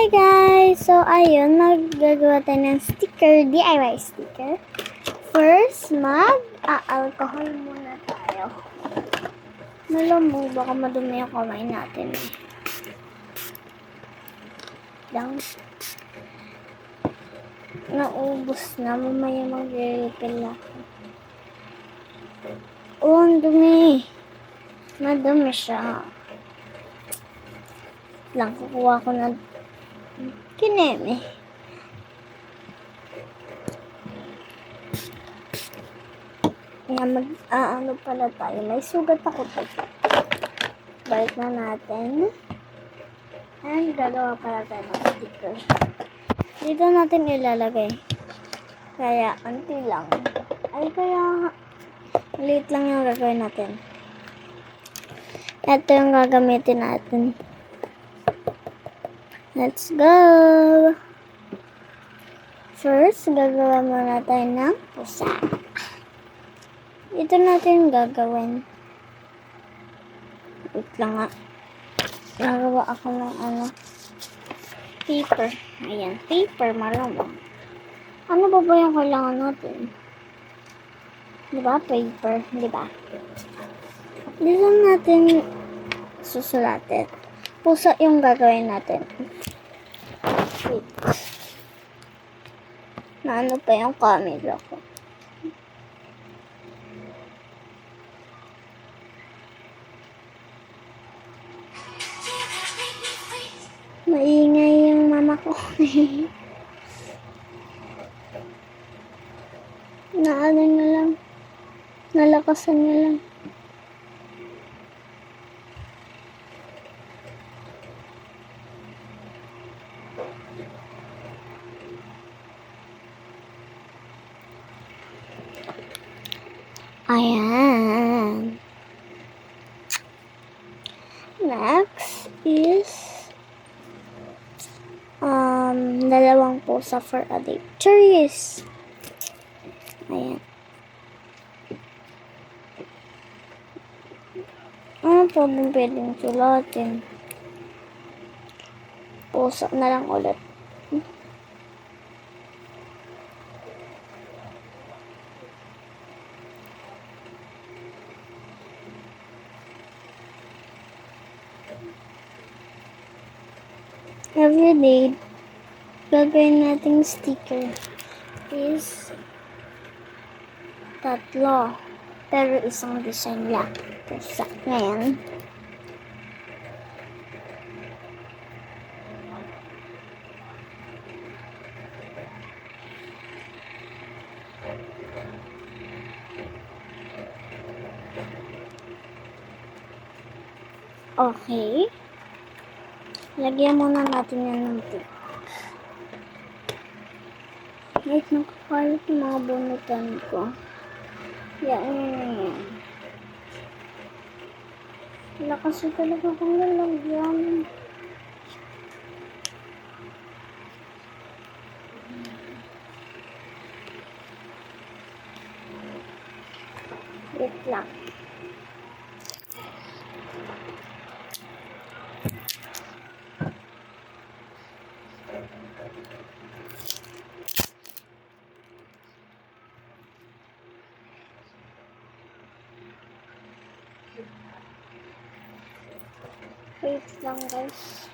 guys! So, ayun, maggagawa tayo ng sticker, DIY sticker. First, mag-alcohol muna tayo. Malamang, baka madumi yung kamay natin. Lang. Naubos na, mamaya mag-refill ako. Oh, ang dumi. Madumi siya. Lang, kukuha ko na kineme. Ayan, ano pala tayo. May sugat ako tayo. Balik na natin. And gagawa pala tayo ng sticker. Dito natin ilalagay. Kaya, anti lang. Ay, kaya, maliit lang yung gagawin natin. Ito yung gagamitin natin. Let's go! First, gagawa muna tayo ng pusa. Ito natin gagawin. Wait lang nga. Nagawa ako ng paper. Ayan, paper, malamang. Ano ba yung kailangan natin? Diba? Paper, diba? Dito natin susulatin. Pusa yung gagawin natin. Wait. Ano pa yung camera ko? Maingay yung mama ko. Naano na lang. Nalakasan niya lang. Ayan. Next is dalawang pusa for a day. Cheers! Ayan. Ano po bang pwedeng sulatin? Pusa na lang ulit. Everyday, gagawin nating sticker is tatlo. Pero isang design lang. Pusa. Ngayon. Okay. Lagyan muna natin yan ng tape. Wait, nakakalit yung mga bunutan ko. Yan. Wala kasi talaga kong lalagyan. Wait lang. Wait lang guys.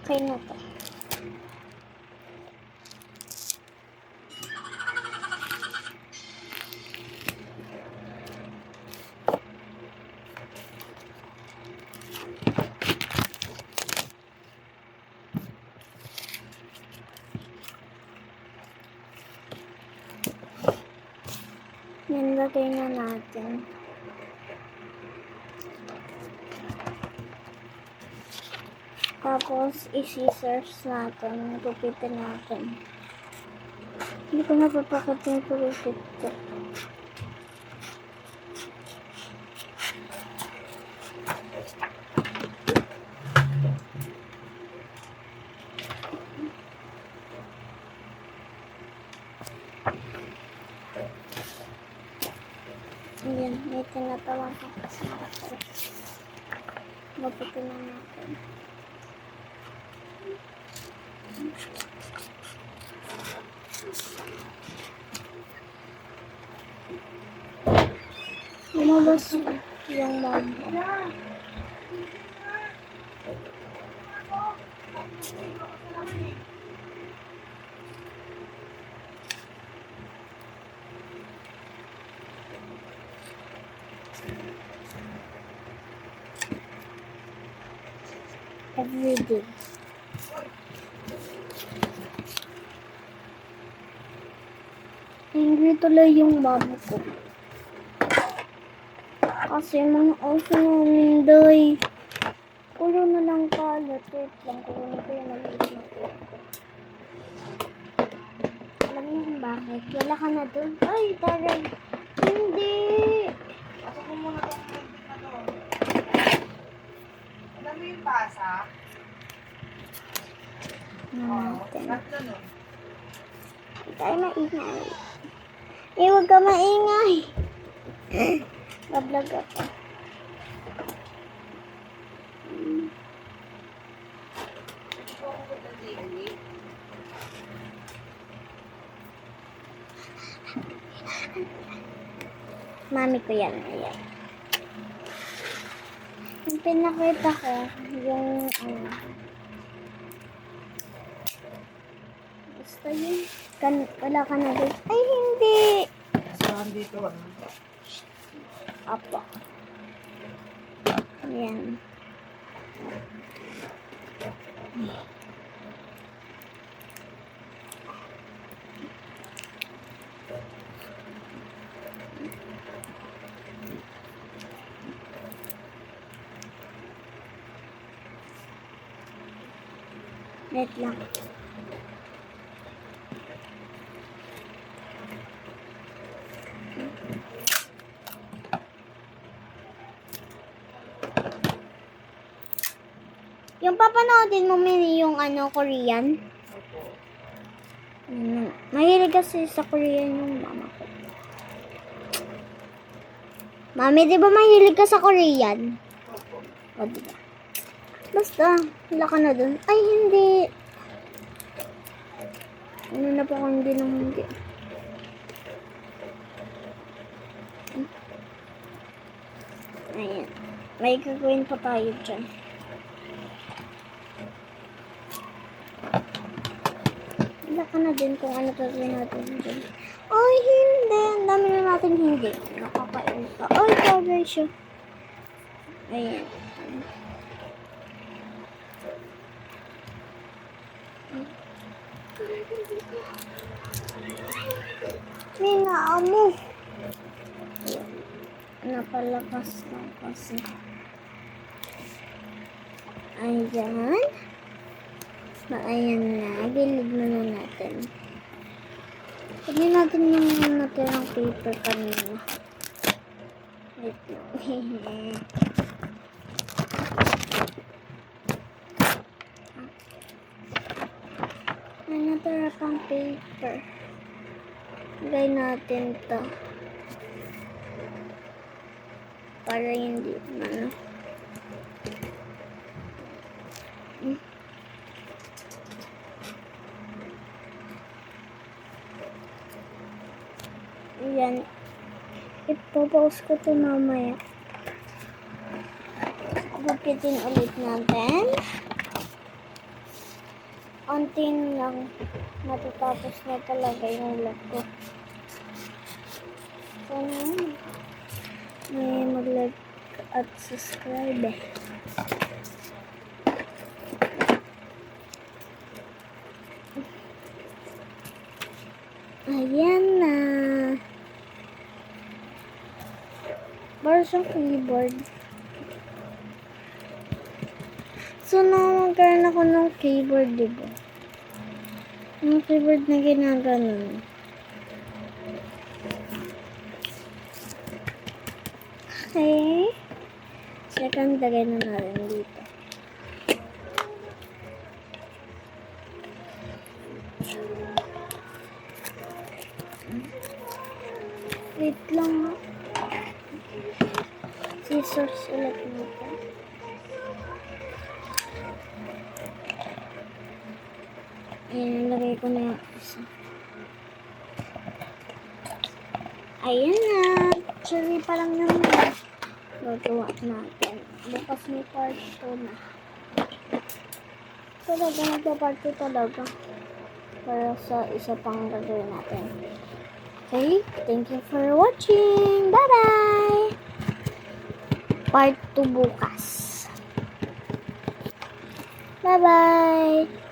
Okay na to. Nilagay na natin. Tapos, i-scissors natin. Gupitin natin. Hindi ko napapakit yung pagupit ko. Ayan, may tinatawag ko kasi natin. Gupitin na natin. Lumabas yung mom. Everyday. Angry tuloy yung mom ko. Kasi mga oso namin, day. Kulo na lang kalat. Wait lang, kulo na ko yung maliit na ko. Alam niyo kung bakit? Wala ka na dun. Ay, taray. Hindi. Pasok mo muna itong magnet na to. Alam mo yung basa? Natin. Tatlo nun. Hindi tayo maingay. Eh, huwag ka maingay. Bablog ako. Mami ko yan. Ayan. Yung pinakita ko, yung basta yun. Wala ka na doon. Ay, hindi! Saan dito? Apo. Ayan. Wait lang. Yung papanoodin mo yung Korean. Mahilig kasi sa Korean yung mama ko. Mami, di ba mahilig ka sa Korean? O, diba? Basta, wala ka na dun. Ay, hindi. Ano na po kung hindi nang hindi. Ayan. May gagawin pa tayo dyan. Wala ka na din kung ano gagawin natin dyan. Ay, hindi. Ang dami na natin hindi. Nakakain pa. Ay, kagay siya. Ayan. Minaamo. Napalakas na kasi. Ayan. Ayan na. Gilid na natin. Pwede natin yung natirang paper kanina. Wait lang. May natira pang paper. Lagay natin to. Para hindi Ayan. Ipopost ko to mamaya. Gupitin ulit natin. Untin lang. Matatapos na talaga yung vlog ko. Sana may mag-like at subscribe eh. Ayan na. Para siyang keyboard. So, magkaroon ako ng keyboard, diba? Yung keyboard na ginaganon. Okay. Second, lagay na natin dito. Wait lang. Scissors ulit natin. Ayan, lagay ko na yung isa. Ayan na. Actually, parang naman gagawa natin. Bukas may part 2 na. Talaga, magpa-part 2 talaga. Para sa isa pang gagawin natin. Okay, thank you for watching. Bye-bye! Part 2 bukas. Bye-bye!